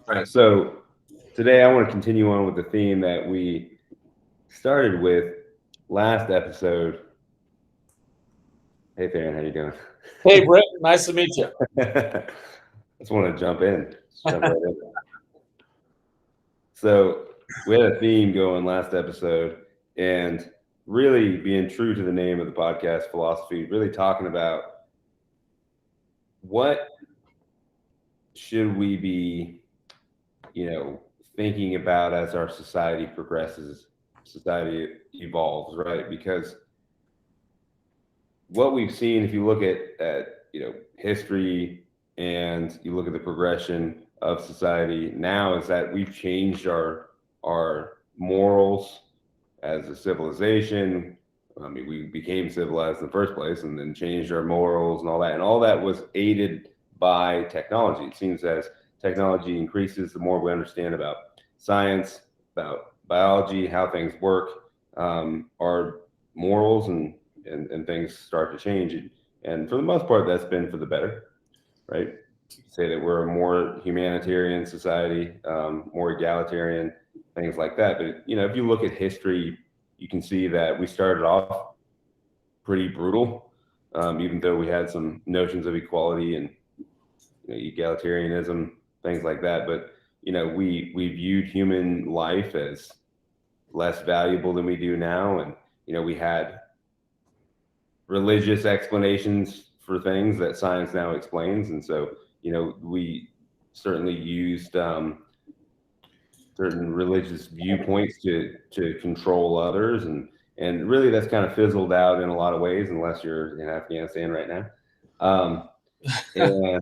All right, so today I want to continue on with the theme that we started with last episode. Hey, Theron, how you doing? Hey, Brett, nice to meet you. I just want to jump in. Just jump right in. So we had a theme going last episode, and really being true to the name of the podcast, philosophy, really talking about what should we be, thinking about as our society progresses, society evolves, right? Because what we've seen, if you look at history and you look at the progression of society now, is that we've changed our morals as a civilization. I mean, we became civilized in the first place, and then changed our morals and all that was aided by technology. It seems as technology increases, the more we understand about science, about biology, how things work, our morals and things start to change. And for the most part, that's been for the better, right? You could say that we're a more humanitarian society, more egalitarian, things like that. But if you look at history, you can see that we started off pretty brutal, even though we had some notions of equality and egalitarianism, things like that. But we viewed human life as less valuable than we do now, and we had religious explanations for things that science now explains, and so we certainly used certain religious viewpoints to control others, and really that's kind of fizzled out in a lot of ways, unless you're in Afghanistan right now. And,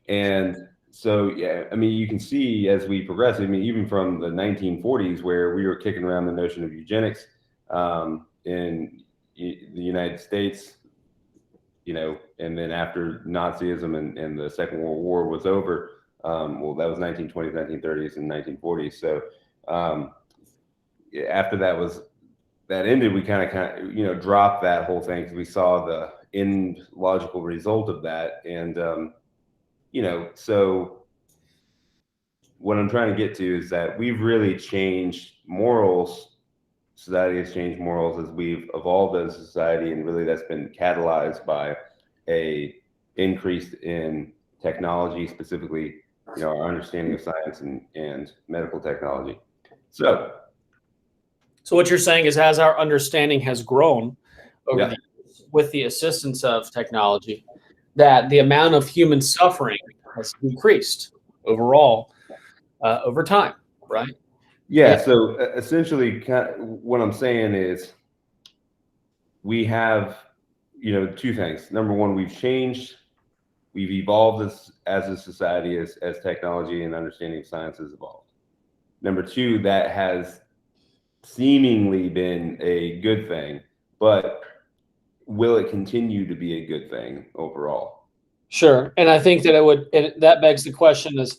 and so, yeah, I mean, you can see as we progress, I mean, even from the 1940s, where we were kicking around the notion of eugenics in the United States, and then after Nazism and the Second World War was over, well, that was 1920s, 1930s, and 1940s. So after that ended, we kind of dropped that whole thing because we saw the end logical result of that. And so what I'm trying to get to is that we've really changed morals. Society has changed morals as we've evolved as a society, and really that's been catalyzed by a increase in technology, specifically our understanding of science and medical technology. So what you're saying is, as our understanding has grown over yeah, the years with the assistance of technology, that the amount of human suffering has increased overall over time, right? yeah. And So essentially, what I'm saying is we have two things. Number one, we've evolved as a society as technology and understanding of science has evolved. Number two, that has seemingly been a good thing, but will it continue to be a good thing overall? sure, and I think that that begs the question: is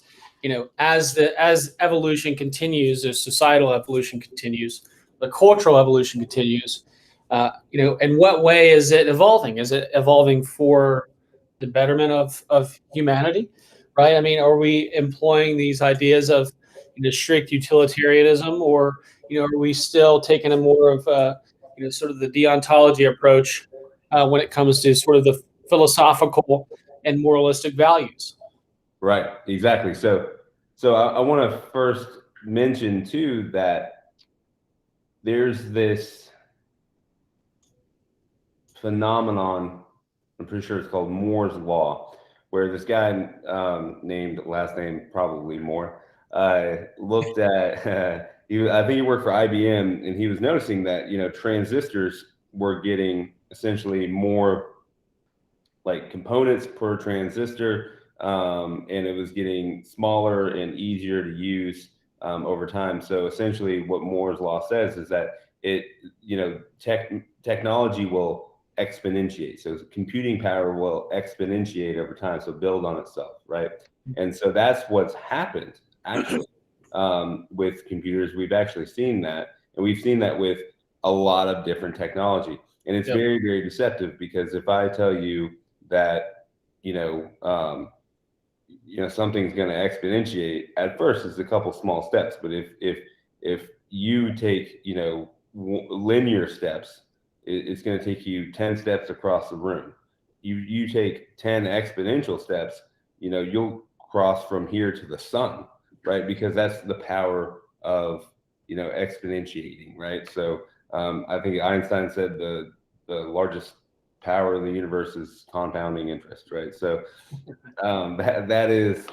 as evolution continues, as societal evolution continues, the cultural evolution continues. In what way is it evolving? Is it evolving for the betterment of humanity, right? I mean, are we employing these ideas of strict utilitarianism, or are we still taking a more of sort of the deontology approach when it comes to sort of the philosophical and moralistic values? Right, exactly. So I want to first mention too that there's this phenomenon. I'm pretty sure it's called Moore's law, where this guy named last name probably Moore looked at. I think he worked for IBM, and he was noticing that transistors were getting essentially more like components per transistor, and it was getting smaller and easier to use over time. So essentially, what Moore's law says is that technology will exponentiate. So computing power will exponentiate over time. So build on itself, right? And so that's what's happened actually with computers. We've actually seen that, and we've seen that with a lot of different technology. And it's very, very deceptive, because if I tell you that, something's going to exponentiate, at first it's a couple small steps, but if you take linear steps, it's going to take you 10 steps across the room. You take 10 exponential steps, you'll cross from here to the sun, right? Because that's the power of exponentiating, right? So I think Einstein said the largest power in the universe is compounding interest, right? So it's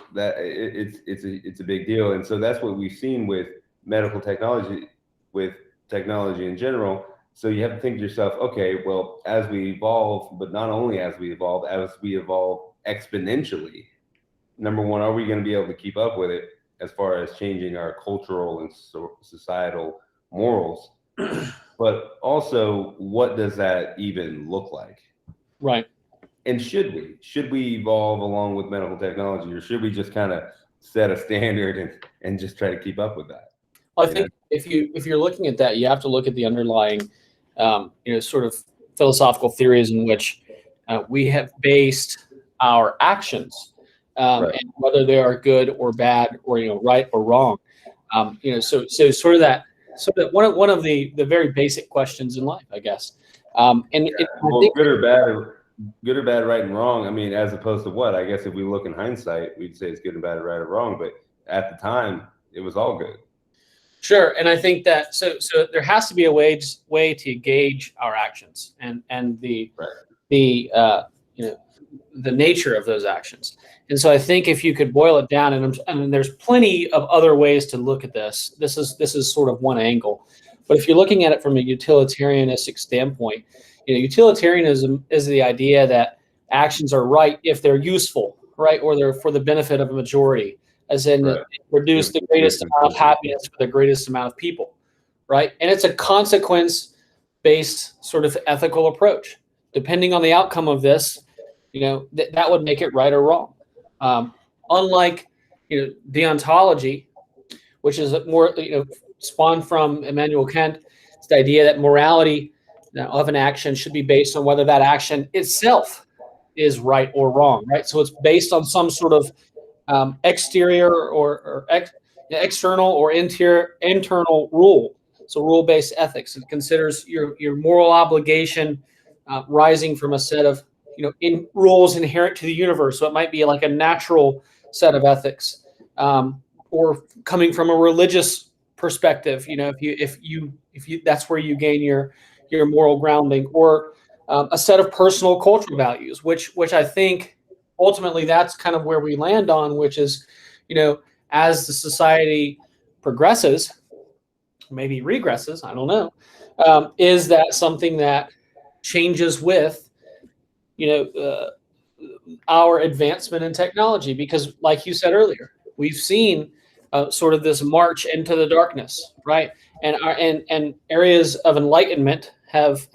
a big deal, and so that's what we've seen with medical technology, with technology in general. So you have to think to yourself, okay, well, as we evolve, but not only as we evolve exponentially. Number one, are we going to be able to keep up with it as far as changing our cultural and societal morals? But also, what does that even look like? Right. And should we evolve along with medical technology, or should we just kind of set a standard and just try to keep up with that? Well, I think if you're looking at that, you have to look at the underlying, sort of philosophical theories in which we have based our actions, Right. and whether they are good or bad, or right or wrong. So sort of that one of the very basic questions in life, I guess. Well, good or bad, right and wrong. I mean, as opposed to what? I guess if we look in hindsight, we'd say it's good and bad, right or wrong. But at the time, it was all good. Sure, and I think that so there has to be a way to gauge our actions and the nature of those actions. And so I think if you could boil it down, and there's plenty of other ways to look at this. This is sort of one angle, but if you're looking at it from a utilitarianistic standpoint, utilitarianism is the idea that actions are right if they're useful, right, or they're for the benefit of a majority, as in Right. produce the greatest amount of happiness for the greatest amount of people, right? And it's a consequence-based sort of ethical approach. Depending on the outcome of this, that would make it right or wrong. Unlike deontology, which is more spawned from Immanuel Kant, it's the idea that morality of an action should be based on whether that action itself is right or wrong, right? So it's based on some sort of exterior or external or internal rule. So rule-based ethics. It considers your moral obligation rising from a set of in rules inherent to the universe. So it might be like a natural set of ethics, or coming from a religious perspective. If you that's where you gain your moral grounding, or a set of personal cultural values, which I think ultimately that's kind of where we land on, which is, as the society progresses, maybe regresses, I don't know, is that something that changes with our advancement in technology? Because, like you said earlier, we've seen sort of this march into the darkness, right? And areas of enlightenment have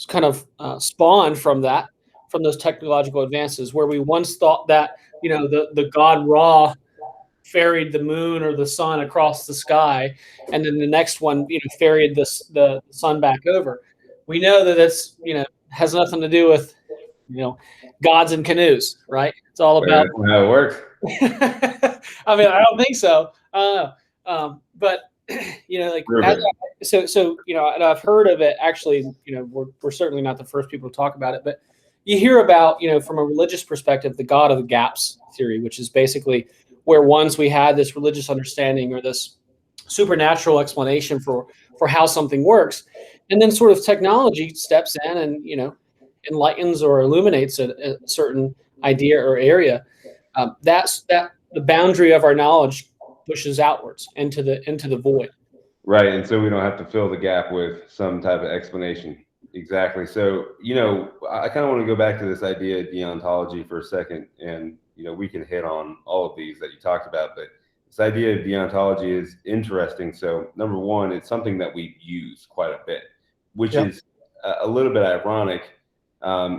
kind of spawned from those technological advances, where we once thought that the god Ra ferried the moon or the sun across the sky, and then the next one ferried the sun back over. We know that it's has nothing to do with gods and canoes, right? It's all about how it works. I mean, I don't think so. But and I've heard of it. Actually, we're certainly not the first people to talk about it, but you hear about from a religious perspective, the God of the gaps theory, which is basically where once we had this religious understanding or this supernatural explanation for how something works, and then sort of technology steps in and enlightens or illuminates a certain idea or area. That the boundary of our knowledge pushes outwards into the void. Right, and so we don't have to fill the gap with some type of explanation. Exactly. So, I kind of want to go back to this idea of deontology for a second, and we can hit on all of these that you talked about, but this idea of deontology is interesting. So, number one, it's something that we use quite a bit, which is a little bit ironic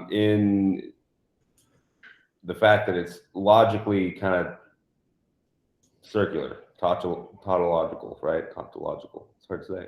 in the fact that it's logically kind of circular, tautological, right? Tautological. It's hard to say.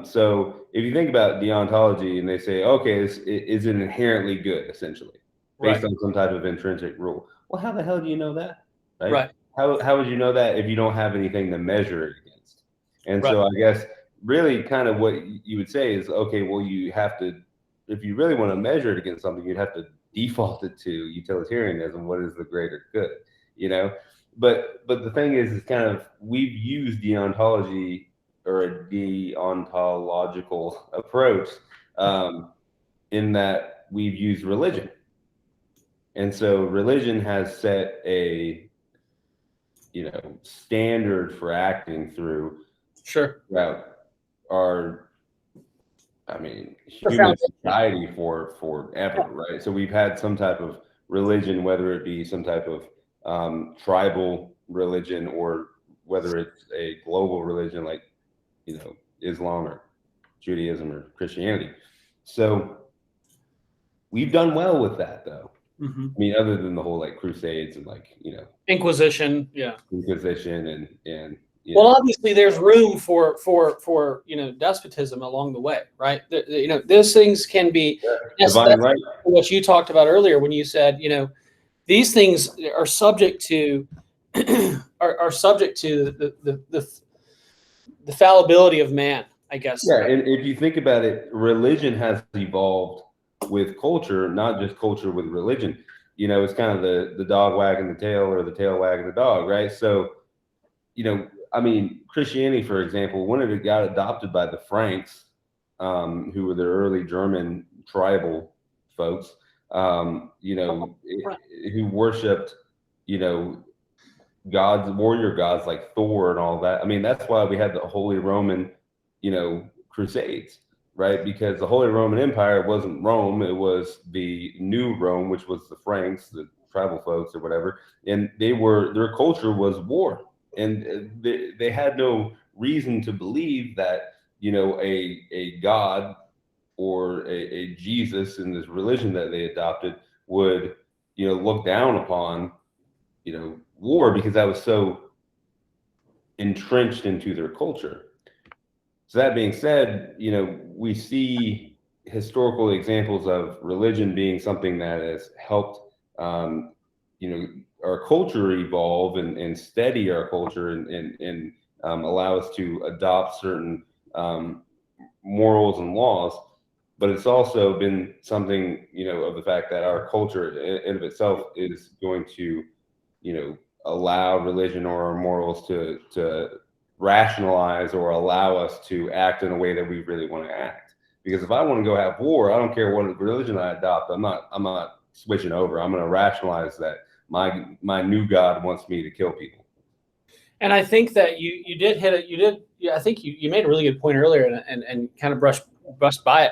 So if you think about deontology and they say, okay, is it inherently good, essentially, based on some type of intrinsic rule. Well, how the hell do you know that? Right. How would you know that if you don't have anything to measure it against? And Right. so I guess really kind of what you would say is, okay, well, you have to, if you really want to measure it against something, you'd have to default it to utilitarianism. What is the greater good? You know, but the thing is kind of we've used deontology or a deontological approach in that we've used religion. And so religion has set a, standard for acting through Sure. Our, human society forever, right? So we've had some type of religion, whether it be some type of tribal religion or whether it's a global religion like, Islam or Judaism or Christianity. So we've done well with that, though. Mm-hmm. I mean, other than the whole like Crusades and like, Inquisition, yeah. Inquisition and well, obviously there's room for despotism along the way, right? Those things can be divine right. What you talked about earlier when you said, these things are subject to are subject to the fallibility of man, I guess. Yeah, and if you think about it, religion has evolved with culture, not just culture with religion. It's kind of the dog wagging the tail or the tail wagging the dog, right? So, Christianity, for example, when it got adopted by the Franks, who were the early German tribal folks, who worshipped, gods, warrior gods like Thor and all that. That's why we had the Holy Roman, Crusades, right? Because the Holy Roman Empire wasn't Rome; it was the New Rome, which was the Franks, the tribal folks or whatever, and their culture was war. And they had no reason to believe that, a God or a Jesus in this religion that they adopted would, look down upon, war, because that was so entrenched into their culture. So that being said, we see historical examples of religion being something that has helped, our culture evolve and steady our culture and allow us to adopt certain morals and laws. But it's also been something, of the fact that our culture in of itself is going to, allow religion or our morals to rationalize or allow us to act in a way that we really want to act. Because if I want to go have war, I don't care what religion I adopt. I'm not switching over. I'm going to rationalize that my new God wants me to kill people. And I think that you did hit it. I think you made a really good point earlier and kind of brushed by it.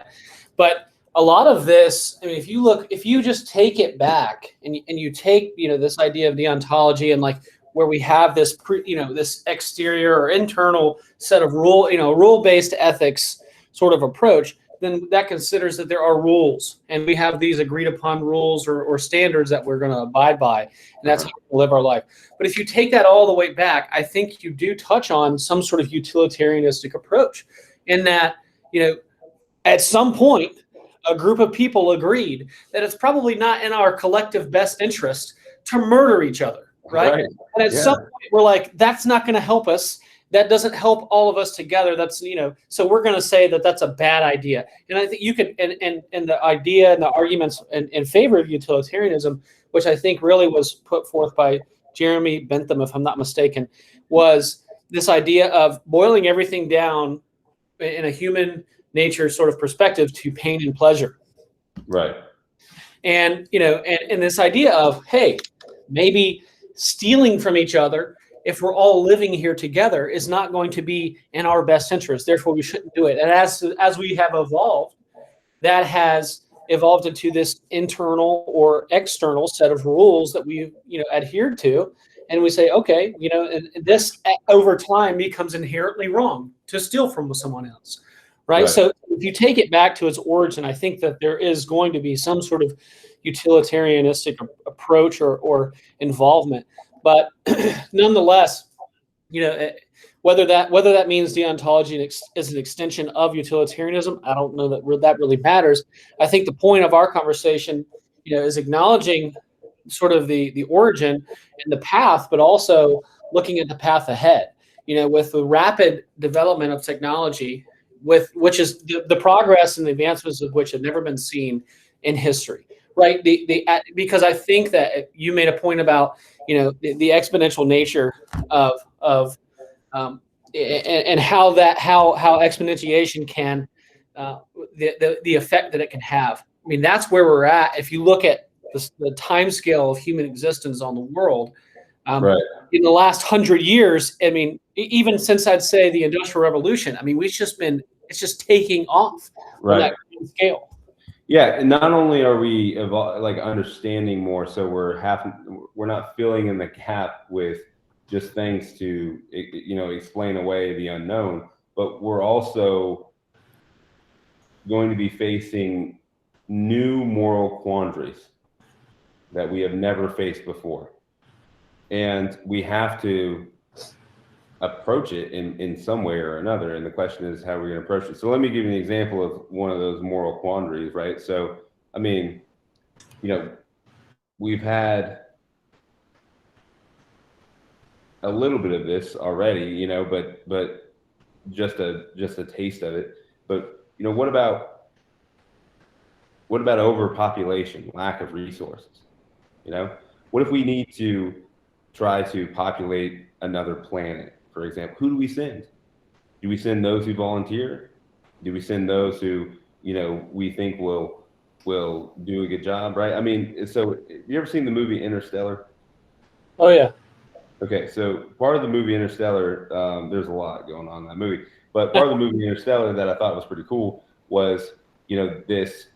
But a lot of this, if you just take it back and you take, this idea of deontology and like where we have this, this exterior or internal set of rule-based ethics sort of approach, then that considers that there are rules and we have these agreed upon rules or standards that we're going to abide by. And that's how we live our life. But if you take that all the way back, I think you do touch on some sort of utilitarianistic approach in that, at some point, a group of people agreed that it's probably not in our collective best interest to murder each other, right? And at some point, we're like, that's not going to help us. That doesn't help all of us together. That's, so we're going to say that that's a bad idea. And I think you could, and the idea and the arguments in favor of utilitarianism, which I think really was put forth by Jeremy Bentham, if I'm not mistaken, was this idea of boiling everything down in a human nature sort of perspective to pain and pleasure. Right. And, and this idea of, hey, maybe stealing from each other, if we're all living here together, is not going to be in our best interest. Therefore, we shouldn't do it. And as we have evolved, that has evolved into this internal or external set of rules that we, adhered to. And we say, okay, and this over time becomes inherently wrong to steal from someone else. Right. So if you take it back to its origin, I think that there is going to be some sort of utilitarianistic approach or involvement. But nonetheless, whether that means deontology is an extension of utilitarianism, I don't know that really matters. I think the point of our conversation, is acknowledging sort of the origin and the path, but also looking at the path ahead. With the rapid development of technology, which is the progress and the advancements of which have never been seen in history, right? Because I think that you made a point about the exponential nature of and how exponentiation can the effect that it can have. I mean, that's where we're at. If you look at the time scale of human existence on the world, Right. in the last 100 years, I mean, even since I'd say the Industrial Revolution, I mean, it's just taking off on Right. that scale. Yeah, and not only are we like understanding more, so we're not filling in the gap with just things to explain away the unknown, but we're also going to be facing new moral quandaries that we have never faced before, and we have to approach it in some way or another. And the question is, how are we going to approach it? So let me give you an example of one of those moral quandaries, right? So, I mean, we've had a little bit of this already, but just a taste of it. But what about overpopulation, lack of resources? What if we need to try to populate another planet, for example? Who do we send? Do we send those who volunteer? Do we send those who we think will do a good job, right? I mean, so have you ever seen the movie Interstellar? Oh yeah. Okay, so part of the movie Interstellar, there's a lot going on in that movie, but part of the movie Interstellar that I thought was pretty cool was this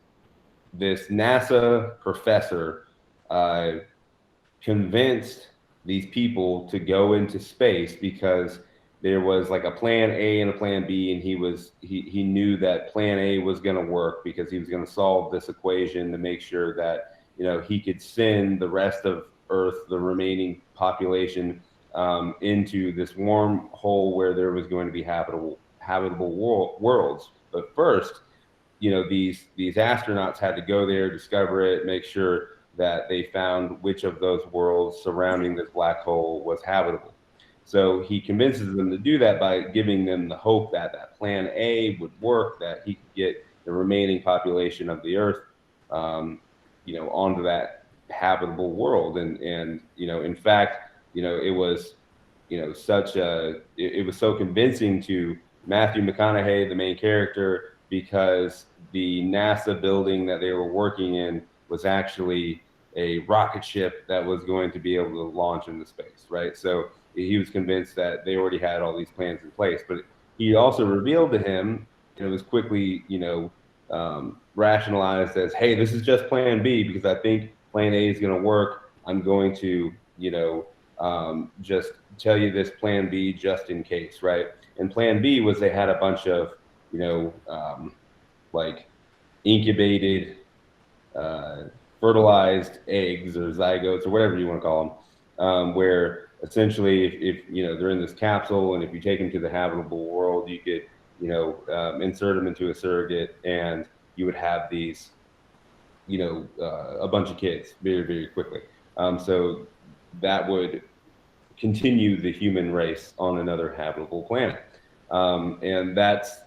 NASA professor convinced these people to go into space because there was like a plan A and a plan B, and he knew that plan A was going to work because he was going to solve this equation to make sure that he could send the rest of Earth, the remaining population, into this warm hole where there was going to be habitable worlds. But first, these astronauts had to go there, discover it, make sure that they found which of those worlds surrounding this black hole was habitable. So he convinces them to do that by giving them the hope that plan A would work, that he could get the remaining population of the Earth, onto that habitable world. And in fact, it was, it was so convincing to Matthew McConaughey, the main character, because the NASA building that they were working in was actually a rocket ship that was going to be able to launch into space, right? So he was convinced that they already had all these plans in place, but he also revealed to him, and it was quickly, rationalized as, hey, this is just plan B because I think plan A is going to work. I'm going to, just tell you this plan B just in case, right? And plan B was they had a bunch of, like incubated, fertilized eggs or zygotes or whatever you want to call them, where essentially if they're in this capsule, and if you take them to the habitable world, you could insert them into a surrogate, and you would have these a bunch of kids very, very quickly. So that would continue the human race on another habitable planet, and that's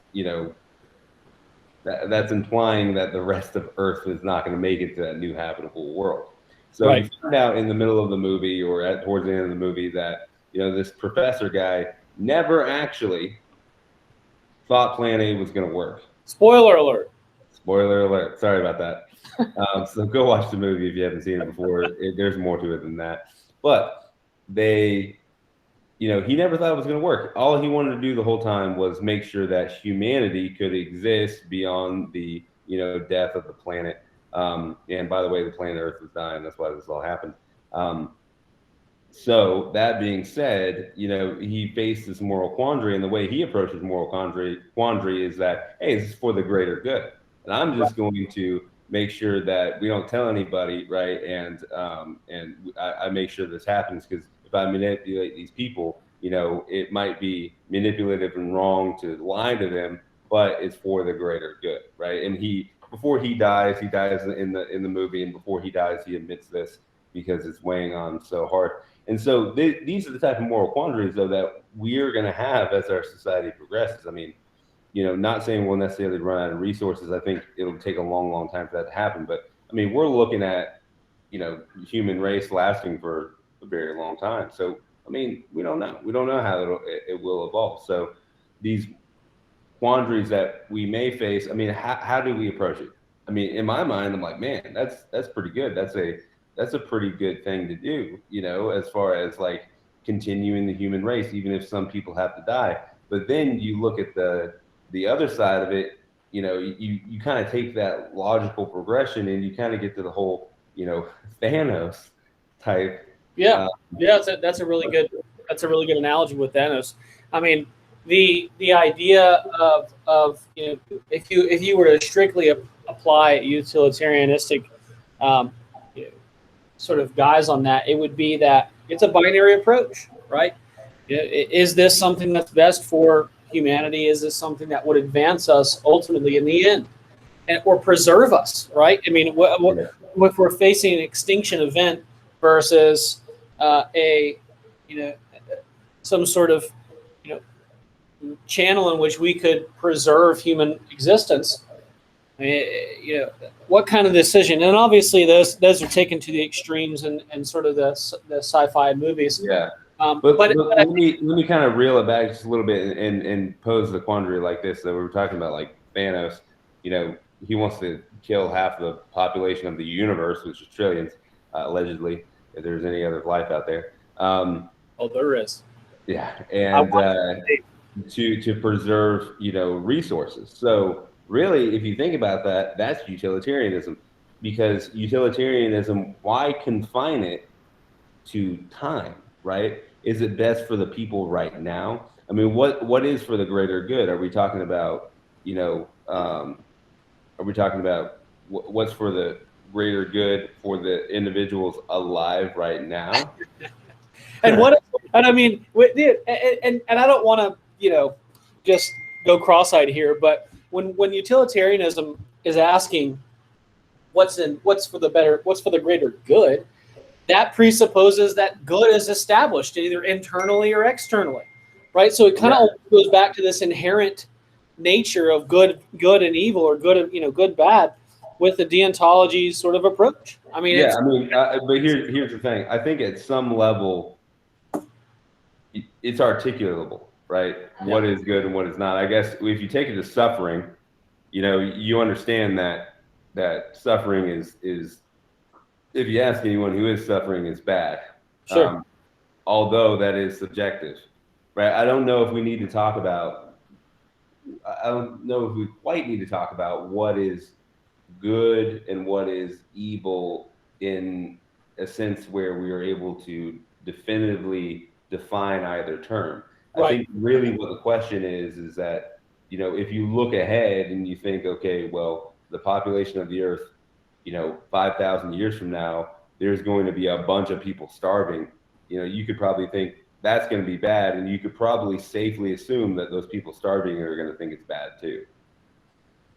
that's implying that the rest of Earth is not going to make it to that new habitable world. So Right. you find out in the middle of the movie, or towards the end of the movie, that this professor guy never actually thought Plan A was going to work. Spoiler alert. Spoiler alert. Sorry about that. So go watch the movie if you haven't seen it before. There's more to it than that. But he never thought it was going to work. All he wanted to do the whole time was make sure that humanity could exist beyond the death of the planet. And by the way, the planet Earth was dying. That's why this all happened. So that being said, he faced this moral quandary, and the way he approaches moral quandary is that, hey, this is for the greater good, and I'm just going to make sure that we don't tell anybody, right? And I make sure this happens, because if I manipulate these people, it might be manipulative and wrong to lie to them, but it's for the greater good, right? And he before he dies in the movie, and before he dies, he admits this because it's weighing on him so hard. And so these are the type of moral quandaries, though, that we're going to have as our society progresses. I mean, not saying we'll necessarily run out of resources. I think it'll take a long, long time for that to happen. But I mean, we're looking at, human race lasting for a very long time. So, I mean, we don't know. We don't know how it will evolve. So these quandaries that we may face, I mean, how do we approach it? I mean, in my mind, I'm like, man, that's pretty good. That's a pretty good thing to do, as far as like continuing the human race, even if some people have to die. But then you look at the other side of it, you kind of take that logical progression and you kind of get to the whole, Thanos type. Yeah, yeah, that's a really good analogy with Thanos. I mean, the idea of if you were to strictly apply utilitarianistic sort of guise on that, it would be that it's a binary approach, right? Is this something that's best for humanity? Is this something that would advance us ultimately in the end, or preserve us, right? I mean, if we're facing an extinction event versus some sort of channel in which we could preserve human existence, what kind of decision? And obviously those are taken to the extremes and sort of the sci-fi movies. Yeah. But let me kind of reel it back just a little bit and pose the quandary like this that we were talking about, like Thanos. He wants to kill half the population of the universe, which is trillions, allegedly, if there's any other life out there. There is. Yeah, and to preserve, resources. So really, if you think about that, that's utilitarianism, because utilitarianism, why confine it to time, right? Is it best for the people right now? I mean, what is for the greater good? Are we talking about, what's for the greater good for the individuals alive right now? And I mean, and I don't want to, just go cross-eyed here, but when utilitarianism is asking what's for the greater good, that presupposes that good is established either internally or externally, right? So it kind of goes back to this inherent nature of good and evil, or good bad, with the deontology sort of approach. I mean, but here's the thing. I think at some level, it's articulable, right? Yeah. What is good and what is not. I guess if you take it to suffering, you understand that suffering is, if you ask anyone who is suffering, is bad. Sure. Although that is subjective, right? I don't know if we quite need to talk about what is good and what is evil in a sense where we are able to definitively define either term. Right. I think really what the question is that, if you look ahead and you think, okay, well, the population of the earth, 5,000 years from now, there's going to be a bunch of people starving. You could probably think that's going to be bad, and you could probably safely assume that those people starving are going to think it's bad too.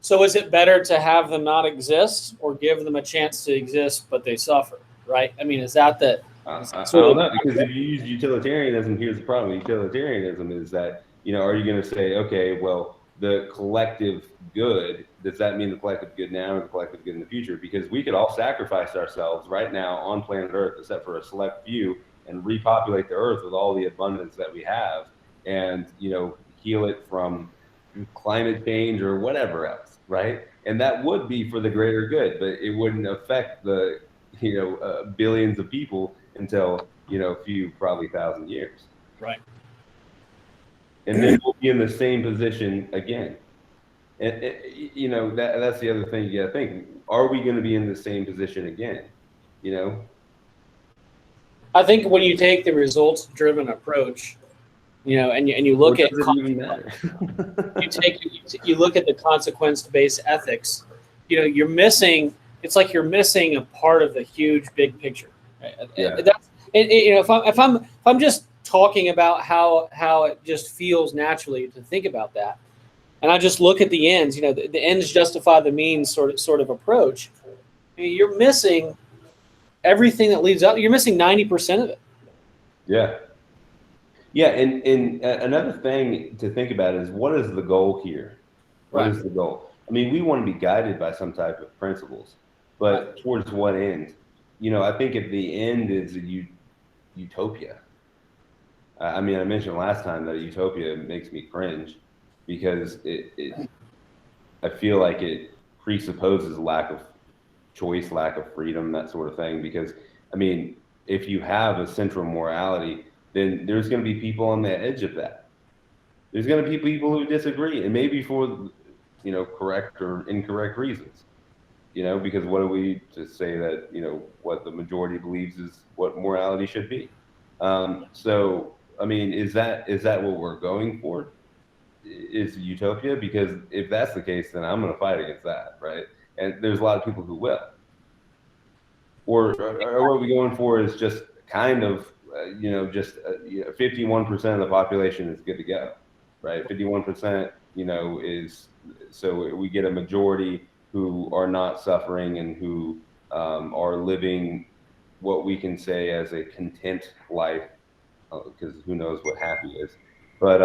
So is it better to have them not exist, or give them a chance to exist but they suffer, right? I mean, is that the... I don't know, because if you use utilitarianism, here's the problem. Utilitarianism is that, are you going to say, okay, well, the collective good, does that mean the collective good now or the collective good in the future? Because we could all sacrifice ourselves right now on planet Earth, except for a select few, and repopulate the Earth with all the abundance that we have, and, heal it from climate change or whatever else, right? And that would be for the greater good, but it wouldn't affect the, billions of people until, a few, probably 1,000 years. Right. And then we'll be in the same position again. And that's the other thing you got to think. Are we going to be in the same position again? I think when you take the results-driven approach, and you look at you look at the consequence-based ethics, you're missing. It's like you're missing a part of the huge big picture. Right? Yeah. If I'm just talking about how it just feels naturally to think about that, and I just look at the ends, the ends justify the means sort of approach, you're missing everything that leads up. You're missing 90% of it. Yeah. Yeah, and another thing to think about is, what is the goal here? What Right. is the goal? I mean, we want to be guided by some type of principles, but Right. towards what end? I think at the end is a utopia. I mean, I mentioned last time that a utopia makes me cringe because I feel like it presupposes lack of choice, lack of freedom, that sort of thing. Because, I mean, if you have a central morality, then there's going to be people on the edge of that. There's going to be people who disagree, and maybe for correct or incorrect reasons. Because what do we just say that what the majority believes is what morality should be? So, I mean, is that what we're going for? Is utopia? Because if that's the case, then I'm going to fight against that, right? And there's a lot of people who will. Or what we're going for is just kind of, just 51% of the population is good to go, right? 51%, is, so we get a majority who are not suffering and who are living what we can say as a content life, because who knows what happy is. But,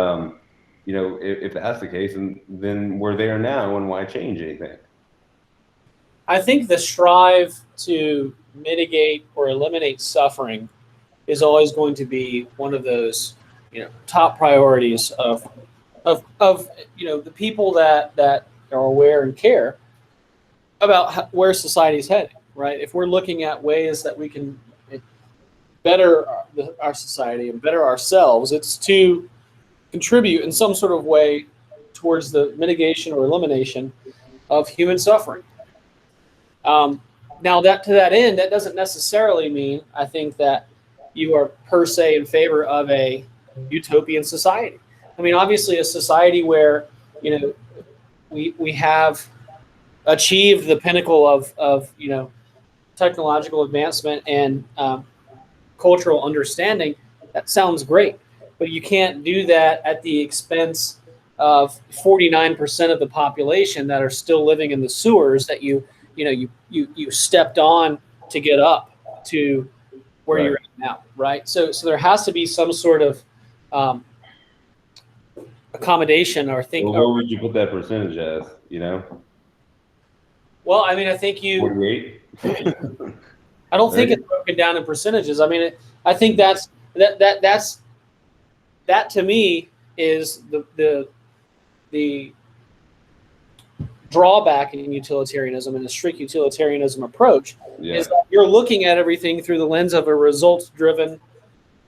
if that's the case, then we're there now, and why change anything? I think the strive to mitigate or eliminate suffering is always going to be one of those, top priorities of the people that are aware and care about where society is heading. Right? If we're looking at ways that we can better our society and better ourselves, it's to contribute in some sort of way towards the mitigation or elimination of human suffering. Now, to that end, that doesn't necessarily mean, I think, that you are per se in favor of a utopian society. I mean, obviously, a society where we have achieved the pinnacle of technological advancement and cultural understanding, that sounds great, but you can't do that at the expense of 49% of the population that are still living in the sewers that you stepped on to get up to where Right. you're at now, right? So there has to be some sort of accommodation or think. Well, what would you put that percentage as? Well, I mean, I think 48. I don't think Right? it's broken down in percentages. I mean, I think that to me is the drawback in utilitarianism and a strict utilitarianism approach is that you're looking at everything through the lens of a results-driven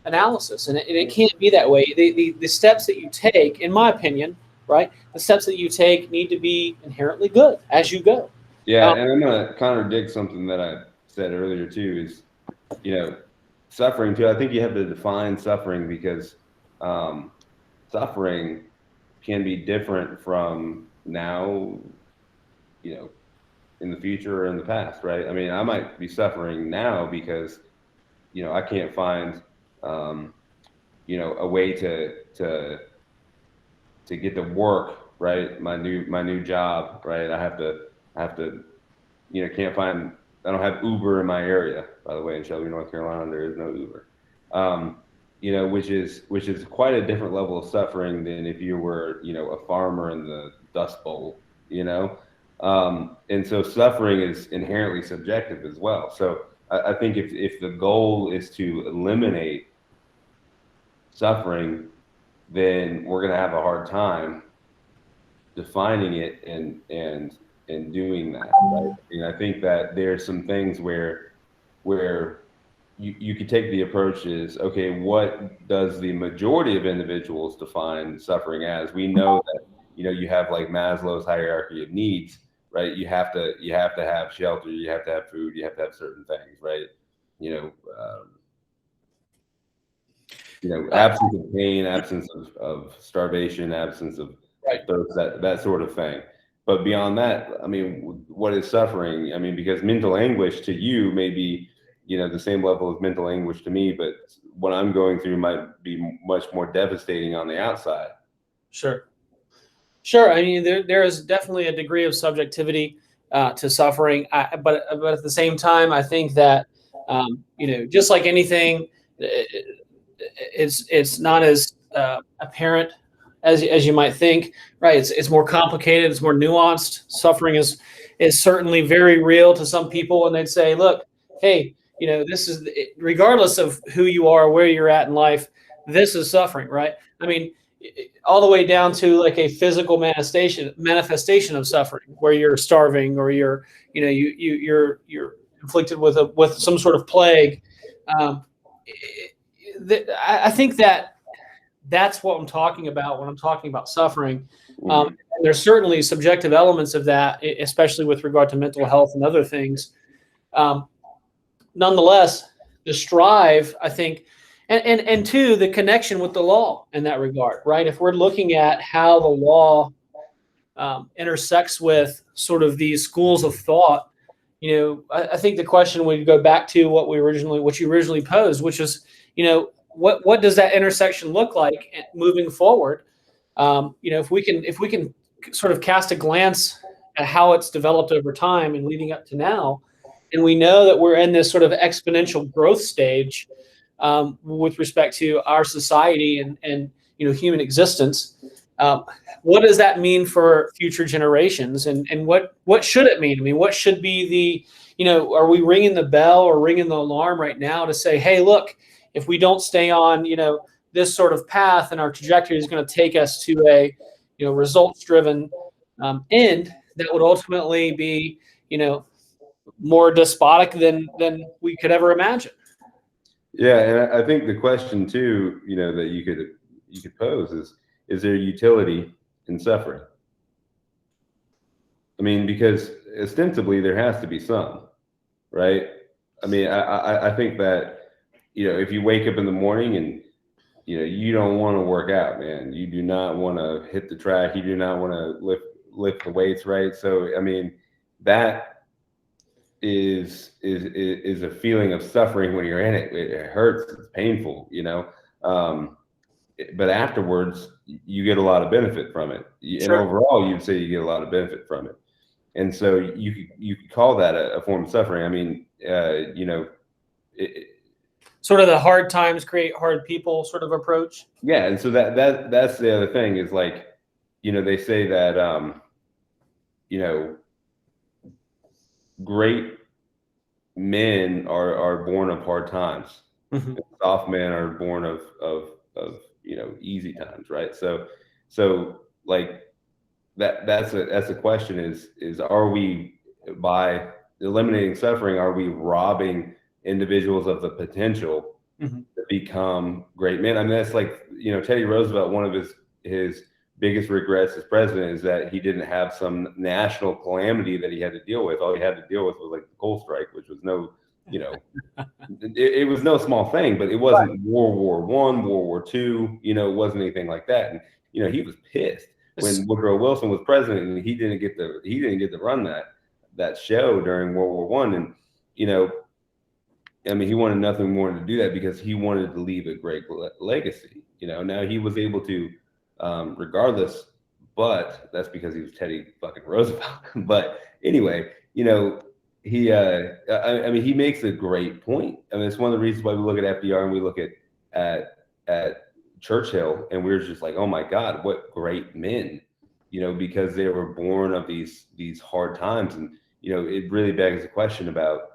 analysis, and it can't be that way. The steps that you take, in my opinion, right, the steps that you take need to be inherently good as you go. Yeah, and I'm going to contradict something that I said earlier too. Is suffering too. I think you have to define suffering, because suffering can be different from now, in the future or in the past, right? I mean, I might be suffering now because, I can't find, a way to get to work, right? My new job, right? I have to, can't find. I don't have Uber in my area, by the way. In Shelby, North Carolina, there is no Uber. Which is quite a different level of suffering than if you were, a farmer in the Dust Bowl, and so suffering is inherently subjective as well. So I think if the goal is to eliminate suffering, then we're going to have a hard time defining it and doing that, right? And I think that there's some things where you could take the approach is, okay, what does the majority of individuals define suffering as? We know that, you have like Maslow's hierarchy of needs, right? You have to have shelter, you have to have food, you have to have certain things, right? Absence of pain, absence of starvation, absence of thirst, that sort of thing. But beyond that, I mean, what is suffering? I mean, because mental anguish to you may be, the same level of mental anguish to me, but what I'm going through might be much more devastating on the outside. Sure. Sure. I mean, there is definitely a degree of subjectivity to suffering, but at the same time, I think that just like anything, it's not as apparent as you might think, right? It's more complicated. It's more nuanced. Suffering is certainly very real to some people, and they'd say, look, hey, this is regardless of who you are, where you're at in life, this is suffering, right? I mean, all the way down to like a physical manifestation of suffering, where you're starving or you're inflicted with some sort of plague. I think that's what I'm talking about when I'm talking about suffering. And there's certainly subjective elements of that, especially with regard to mental health and other things. Nonetheless, the strive, I think, and two, the connection with the law in that regard, right? If we're looking at how the law intersects with sort of these schools of thought, I think the question would go back to what you originally posed, which is, what does that intersection look like moving forward? If we can sort of cast a glance at how it's developed over time and leading up to now, and we know that we're in this sort of exponential growth stage with respect to our society and human existence. What does that mean for future generations, and what should it mean? I mean, what should be are we ringing the bell or ringing the alarm right now to say, hey, look, if we don't stay on this sort of path, and our trajectory is going to take us to a results driven end that would ultimately be more despotic than we could ever imagine. Yeah, and I think the question too, that you could pose is there utility in suffering? I mean, because ostensibly there has to be some, right? I mean, I think that if you wake up in the morning and you don't want to work out, man, you do not want to hit the track, you do not want to lift the weights, right? So I mean, that is a feeling of suffering when you're in it. It hurts, it's painful, but afterwards you get a lot of benefit from it. Sure. And overall, you'd say you get a lot of benefit from it. And so you could call that a form of suffering. I mean, sort of the hard times create hard people sort of approach. Yeah, and so that's the other thing is like, they say that great men are born of hard times. Mm-hmm. Soft men are born of easy times, right? So like that's a question is are we, by eliminating suffering, are we robbing individuals of the potential mm-hmm. to become great men? I mean, that's like, Teddy Roosevelt, one of his biggest regrets as president is that he didn't have some national calamity that he had to deal with. All he had to deal with was like the coal strike, which was no, it was no small thing, but it wasn't right. World War I, World War II, it wasn't anything like that. And, he was pissed when Woodrow Wilson was president and he didn't get to run that show during World War I. And, I mean, he wanted nothing more to do that because he wanted to leave a great legacy. Now he was able to, regardless, but that's because he was Teddy fucking Roosevelt. But anyway, he he makes a great point. I mean, it's one of the reasons why we look at FDR and we look at Churchill and we're just like, oh my God, what great men, because they were born of these hard times. And, it really begs the question about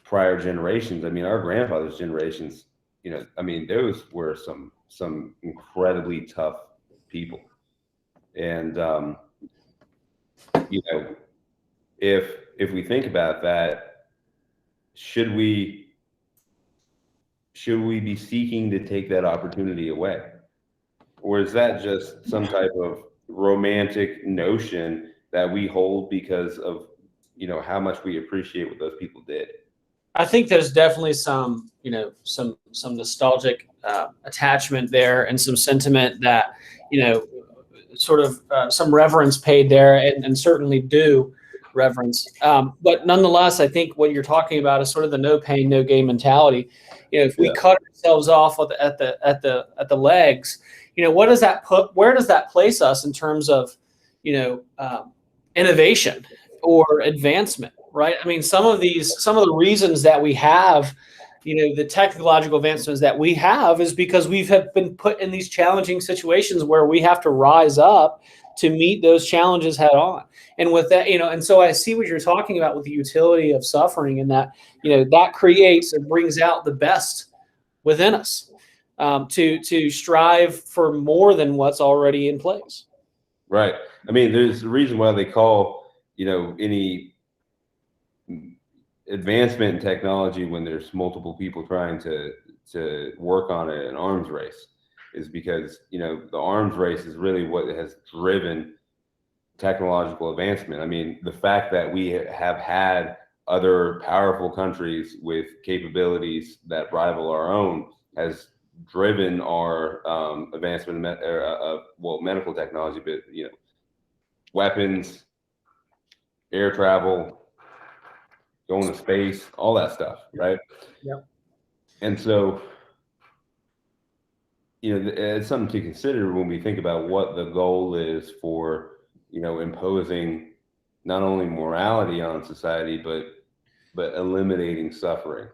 prior generations. I mean, our grandfather's generations, those were some incredibly tough people. And, if we think about that, should we be seeking to take that opportunity away? Or is that just some type of romantic notion that we hold because of, how much we appreciate what those people did? I think there's definitely some nostalgic attachment there and some sentiment that, sort of some reverence paid there and certainly due reverence. But nonetheless, I think what you're talking about is sort of the no pain, no gain mentality. If we cut ourselves off at the legs, where does that place us in terms of, innovation or advancement, right? I mean, some of the reasons that we have, the technological advancements that we have is because have been put in these challenging situations where we have to rise up to meet those challenges head on. And with that, and so I see what you're talking about with the utility of suffering, and that, that creates and brings out the best within us, to strive for more than what's already in place. Right. I mean, there's a reason why they call, any advancement in technology when there's multiple people trying to work on it, an arms race, is because, the arms race is really what has driven technological advancement. I mean, the fact that we have had other powerful countries with capabilities that rival our own has driven our advancement of medical technology, but weapons, air travel, going to space, all that stuff, right? Yeah. And so, it's something to consider when we think about what the goal is for, imposing not only morality on society, but eliminating suffering.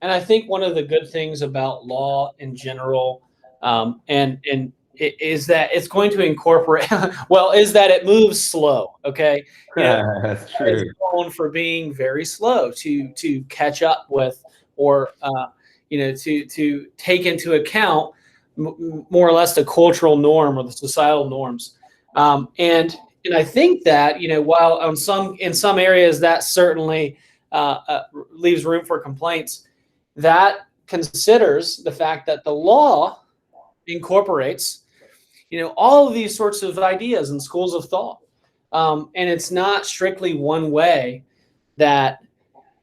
And I think one of the good things about law in general, is that it's going to incorporate, is that it moves slow. Okay. That's true. It's known for being very slow to catch up with, or, to take into account more or less the cultural norm or the societal norms. And I think that, while in some areas that certainly leaves room for complaints, that considers the fact that the law incorporates, all of these sorts of ideas and schools of thought. And it's not strictly one way that,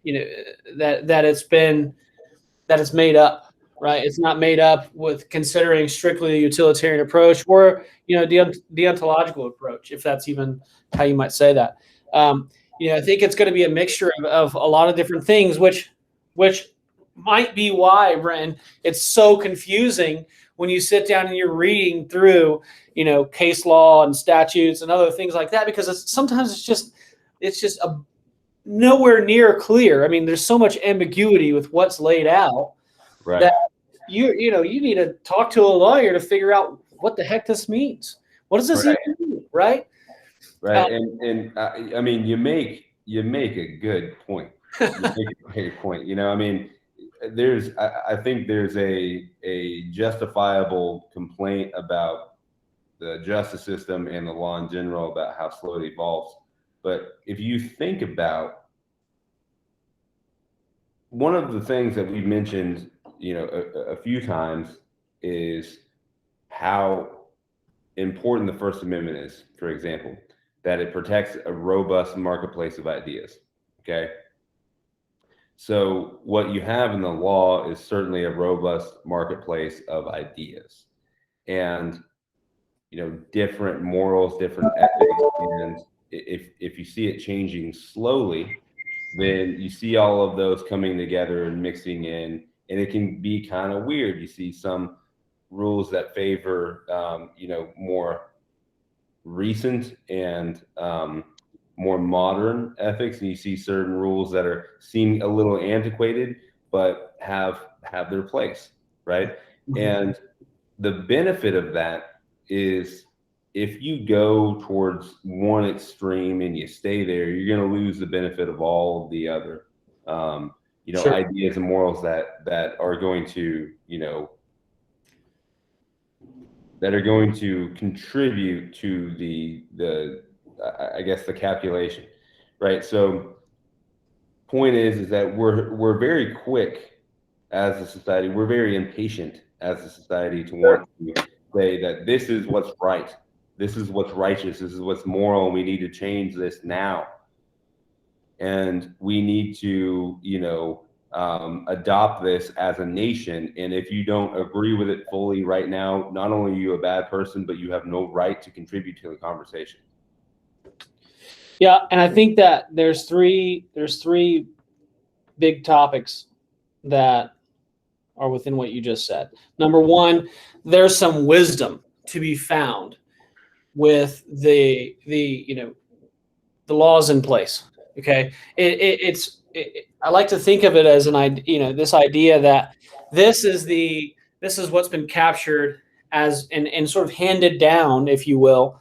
that it's made up, right? It's not made up with considering strictly a utilitarian approach or, deontological approach, if that's even how you might say that. I think it's going to be a mixture of a lot of different things, which might be why, Brenton, it's so confusing when you sit down and you're reading through, case law and statutes and other things like that, because sometimes it's just nowhere near clear. I mean, there's so much ambiguity with what's laid out, right, that you need to talk to a lawyer to figure out what the heck this means. What does this even mean, right? Right. I mean, you make a good point. You make a great point. I mean, I think there's a justifiable complaint about the justice system and the law in general about how slow it evolves. But if you think about one of the things that we've mentioned, a few times, is how important the First Amendment is, for example, that it protects a robust marketplace of ideas. Okay. So what you have in the law is certainly a robust marketplace of ideas, and different morals, different ethics. And if you see it changing slowly, then you see all of those coming together and mixing in, and it can be kind of weird. You see some rules that favor more recent and more modern ethics, and you see certain rules that seem a little antiquated but have their place, right? Mm-hmm. And the benefit of that is, if you go towards one extreme and you stay there, you're going to lose the benefit of all of the other sure, ideas and morals that are going to contribute to the I guess the calculation, right? So point is that we're very quick as a society, we're very impatient as a society to want to say that this is what's right, this is what's righteous, this is what's moral, and we need to change this now. And we need to, adopt this as a nation. And if you don't agree with it fully right now, not only are you a bad person, but you have no right to contribute to the conversation. Yeah, and I think that there's three big topics that are within what you just said. Number one, there's some wisdom to be found with the laws in place. Okay, I like to think of it as this idea that this is what's been captured as and sort of handed down, if you will,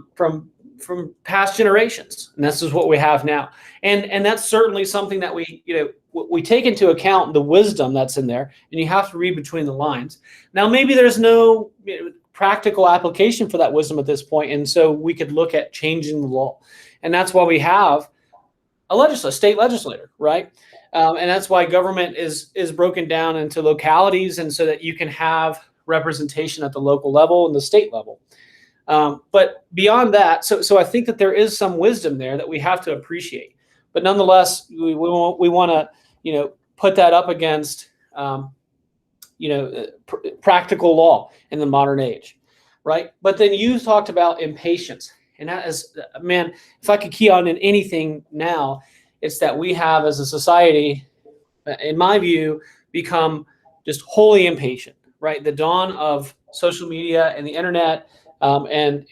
from past generations, and this is what we have now, and that's certainly something that we take into account the wisdom that's in there, and you have to read between the lines. Now, maybe there's no practical application for that wisdom at this point, and so we could look at changing the law, and that's why we have a state legislator, right? And that's why government is broken down into localities, and so that you can have representation at the local level and the state level. But beyond that, so I think that there is some wisdom there that we have to appreciate. But nonetheless, we want to put that up against practical law in the modern age, right? But then you talked about impatience. And that is, man, if I could key on in anything now, it's that we have as a society, in my view, become just wholly impatient, right? The dawn of social media and the internet, and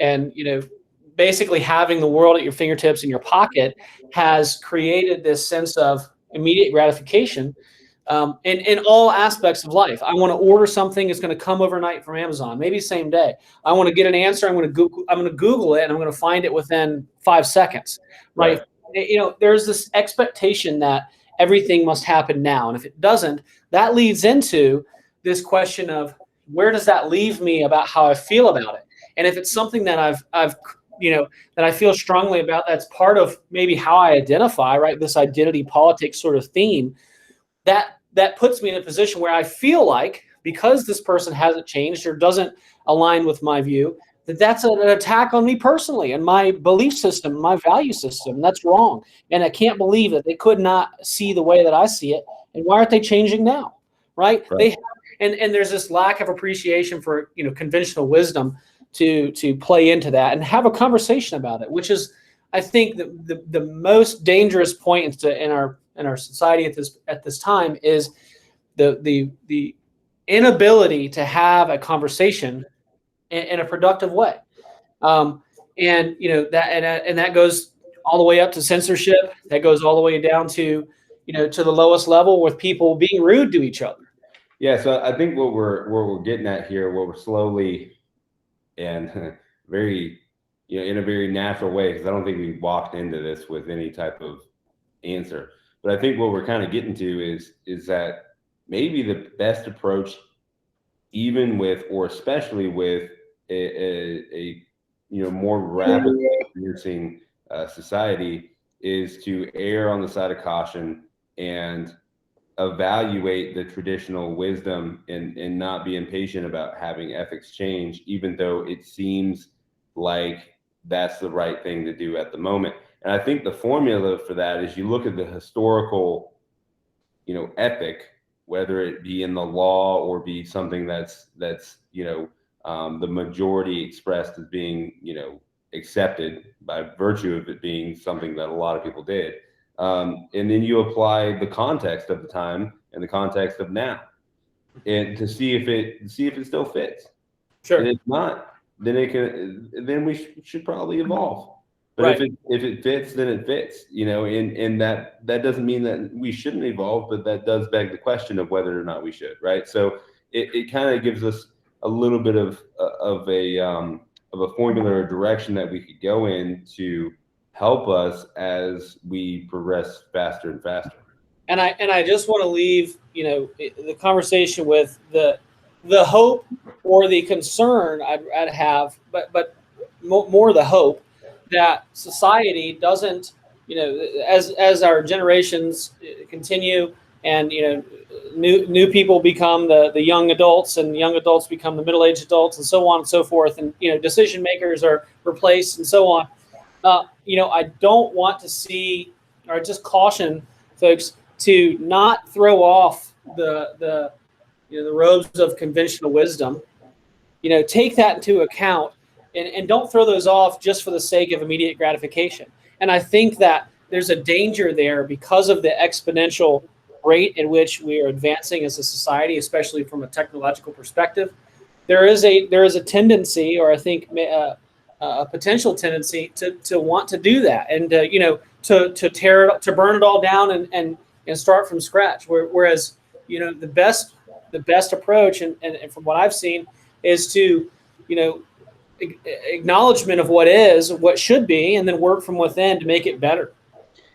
basically having the world at your fingertips in your pocket has created this sense of immediate gratification in all aspects of life. I want to order something; it's going to come overnight from Amazon, maybe same day. I want to get an answer; I'm going to Google it, and I'm going to find it within 5 seconds. Right? There's this expectation that everything must happen now, and if it doesn't, that leads into this question of where does that leave me about how I feel about it? And if it's something that I've that I feel strongly about, that's part of maybe how I identify, right? This identity politics sort of theme, that puts me in a position where I feel like, because this person hasn't changed or doesn't align with my view, that's an attack on me personally and my belief system, my value system. That's wrong. And I can't believe that they could not see the way that I see it. And why aren't they changing now? Right? They have, and there's this lack of appreciation for conventional wisdom to play into that and have a conversation about it, which is, I think, the most dangerous point in our society at this time is the inability to have a conversation in a productive way, and that goes all the way up to censorship. That goes all the way down to to the lowest level with people being rude to each other. Yeah, so I think what we're getting at here, what we're slowly and very, in a very natural way, because I don't think we walked into this with any type of answer. But I think what we're kind of getting to is that maybe the best approach, even with, or especially with a more rapidly experiencing society, is to err on the side of caution and evaluate the traditional wisdom and not be impatient about having ethics change, even though it seems like that's the right thing to do at the moment. And I think the formula for that is you look at the historical, ethic, whether it be in the law or be something that's the majority expressed as being, accepted by virtue of it being something that a lot of people did. And then you apply the context of the time and the context of now, and to see if it still fits. Sure. And if not, then we should probably evolve. But if it fits, then it fits. And that doesn't mean that we shouldn't evolve, but that does beg the question of whether or not we should, right? So it kind of gives us a little bit of a formula or direction that we could go in to help us as we progress faster and faster. And I just want to leave the conversation with the hope or the concern I'd have, but more the hope that society doesn't, as our generations continue and new people become the young adults, and young adults become the middle-aged adults, and so on and so forth, and decision makers are replaced and so on. I don't want to see, or just caution folks to not throw off the robes of conventional wisdom. Take that into account, and don't throw those off just for the sake of immediate gratification. And I think that there's a danger there because of the exponential rate at which we are advancing as a society, especially from a technological perspective. There is a tendency, or I think a potential tendency to want to do that, and to burn it all down and start from scratch. Whereas the best approach, and from what I've seen, is to acknowledgement of what should be, and then work from within to make it better.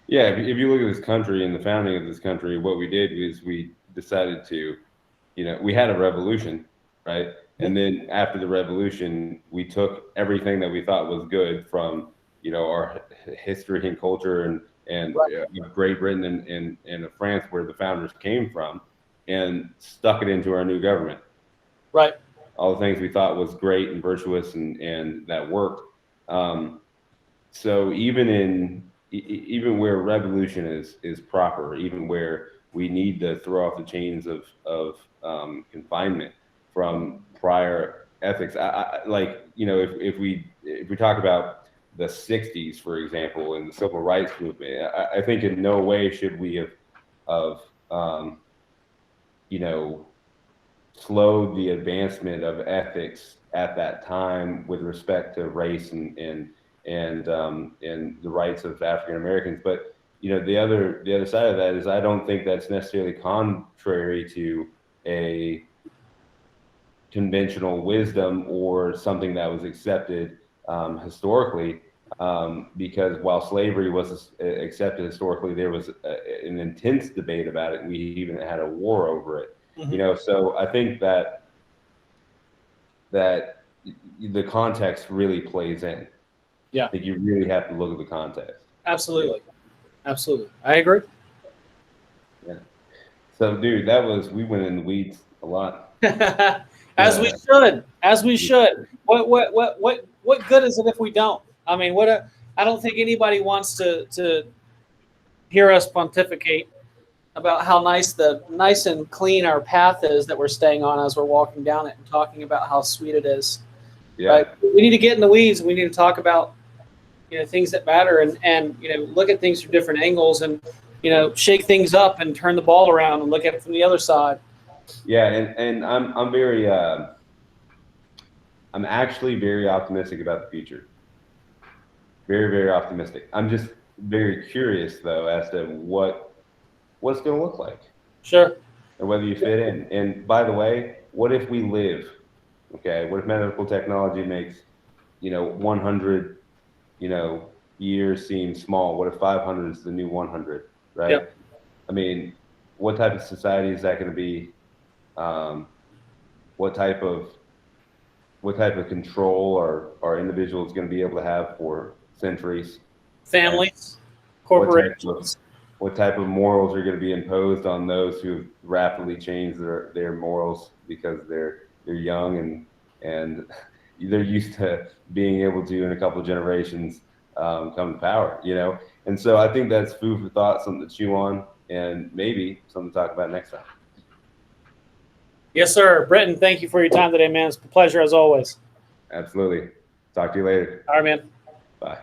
Yeah, if you look at this country and the founding of this country, what we did is we decided to, we had a revolution, right? And then after the revolution, we took everything that we thought was good from, our history and culture and Great Britain and France, where the founders came from, and stuck it into our new government. Right. All the things we thought was great and virtuous and that worked. So even where revolution is proper, even where we need to throw off the chains of confinement from prior ethics, if we talk about the 60s, for example, and the civil rights movement, I think in no way should we have slowed the advancement of ethics at that time with respect to race and the rights of African Americans. But the other side of that is I don't think that's necessarily contrary to a conventional wisdom or something that was accepted historically, because while slavery was accepted historically, there was an intense debate about it, and we even had a war over it. So I think that the context really plays in. Yeah. I think you really have to look at the context. Absolutely. Absolutely. I agree. Yeah. So, dude, we went in the weeds a lot. As we should. What good is it if we don't? I mean, I don't think anybody wants to hear us pontificate about how nice and clean our path is that we're staying on as we're walking down it, and talking about how sweet it is. Yeah. Right? We need to get in the weeds. We need to talk about things that matter, and look at things from different angles, and shake things up and turn the ball around and look at it from the other side. Yeah, and I'm very I'm actually very optimistic about the future. Very, very optimistic. I'm just very curious though as to what's going to look like. Sure. And whether you fit in. And by the way, what if we live? Okay, what if medical technology makes 100 years seem small? What if 500 is the new 100? Right. Yep. I mean, what type of society is that going to be? What type of control are individuals going to be able to have for centuries? Families, corporations. What type of morals are going to be imposed on those who rapidly change their morals because they're young and they're used to being able to, in a couple of generations, come to power, And so I think that's food for thought, something to chew on, and maybe something to talk about next time. Yes, sir. Brenton, thank you for your time today, man. It's a pleasure as always. Absolutely. Talk to you later. All right, man. Bye.